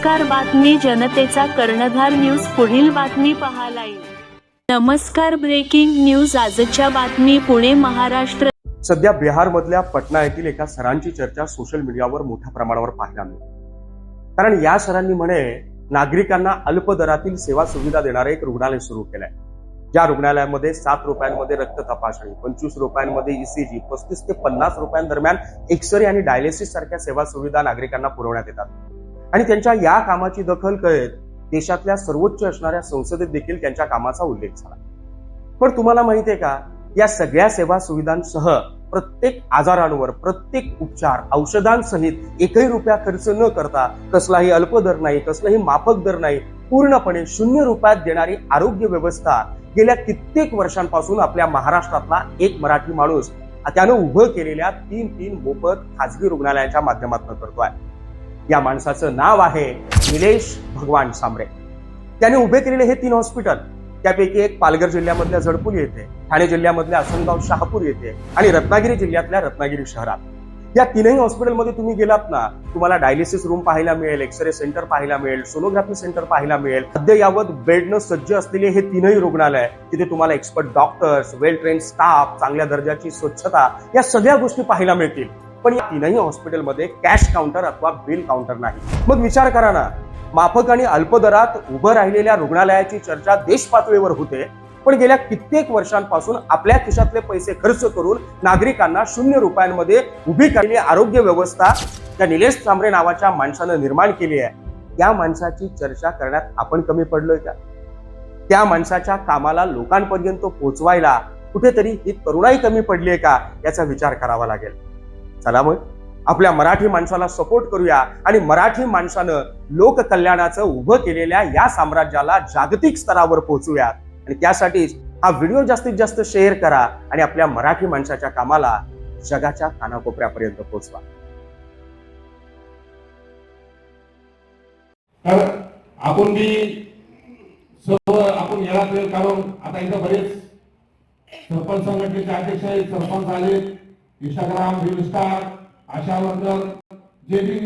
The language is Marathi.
नमस्कार, बातमी जनतेचा कर्णधार न्यूज पुढील बातमी पहा लाईव्ह. नमस्कार, ब्रेकिंग न्यूज आजच्या बातमी पुणे महाराष्ट्र. सध्या बिहारमधल्या पटना येथील एका सरांची चर्चा सोशल मीडियावर मोठ्या प्रमाणावर पाहायला मिळते. कारण या सरांनी म्हणे नागरिकांना अल्प दरातील सेवा सुविधा देणारे एक रुग्णालय सुरू केलंय. ज्या रुग्णालयामध्ये 7 रुपयांमध्ये रक्त तपासणी, 25 रुपयांमध्ये ईसीजी, 35 ते 50 रुपयांदरम्यान एक्सरे आणि डायलिसिस सारख्या सेवा सुविधा नागरिकांना पुरवण्यात येतात. आणि त्यांच्या या कामाची दखल कळत देशातल्या सर्वोच्च असणाऱ्या संसदेत देखील त्यांच्या कामाचा उल्लेख झाला. पण तुम्हाला माहितीये का, या सगळ्या सेवा सुविधांसह प्रत्येक आजारांवर, प्रत्येक उपचार, औषधांसहित एकही रुपया खर्च न करता, कसलाही अल्प दर नाही, कसलाही माफक दर नाही, पूर्णपणे 0 रुपयात देणारी आरोग्य व्यवस्था गेल्या कित्येक वर्षांपासून आपल्या महाराष्ट्रातला एक मराठी माणूस त्यानं उभं केलेल्या 3 मोफत खासगी रुग्णालयाच्या माध्यमातून करतोय. या माणसाचं नाव आहे निलेश भगवान सांबरे. त्याने उभे केलेले हे 3 हॉस्पिटल, त्यापैकी एक पालघर जिल्ह्यामधल्या जडपूर येथे, ठाणे जिल्ह्यामधल्या असनगाव शहापूर येथे आणि रत्नागिरी जिल्ह्यातल्या रत्नागिरी शहरात. या 3ही हॉस्पिटलमध्ये तुम्ही गेलात ना, तुम्हाला डायलिसिस रूम पाहायला मिळेल, एक्सरे सेंटर पाहायला मिळेल, सोनोग्राफी सेंटर पाहायला मिळेल. अद्ययावत बेडनं सज्ज असलेले हे 3ही रुग्णालय, तिथे तुम्हाला एक्सपर्ट डॉक्टर्स, वेल ट्रेन स्टाफ, चांगल्या दर्जाची स्वच्छता, या सगळ्या गोष्टी पाहायला मिळतील. पण या 3ही हॉस्पिटलमध्ये कॅश काउंटर अथवा बिल काउंटर नाही. मग विचार करा ना, माफक आणि अल्प दरात उभं राहिलेल्या रुग्णालयाची चर्चा देश पातळीवर होते, पण गेल्या कित्येक वर्षांपासून आपल्या खिशातले पैसे खर्च करून नागरिकांना 0 रुपयांमध्ये उभी केलेली आरोग्य व्यवस्था त्या निलेश सांबरे नावाच्या माणसानं निर्माण केली आहे. त्या माणसाची चर्चा करण्यात आपण कमी पडलोय का? त्या माणसाच्या कामाला लोकांपर्यंत पोहोचवायला कुठेतरी ही तरुणाई कमी पडली आहे का, याचा विचार करावा लागेल. चला मग आपल्या मराठी माणसाला सपोर्ट करूया आणि मराठी माणसानं लोककल्याणाचं उभं केलेल्या या साम्राज्याला जागतिक स्तरावर पोहोचूयात. आणि त्यासाठीच हा व्हिडिओ जास्तीत जास्त शेअर करा आणि आपल्या मराठी माणसाच्या कामाला जगाच्या कानाकोपऱ्यापर्यंत पोहोचवा. आपण बी सर्व आपण याला प्रयोग काढून आता इथं बरेच सरपंच संघटनेचे अध्यक्ष आहेत, सरपंच आले, इंस्टाग्राम, रील स्टार, आशा वर्कर, जे बी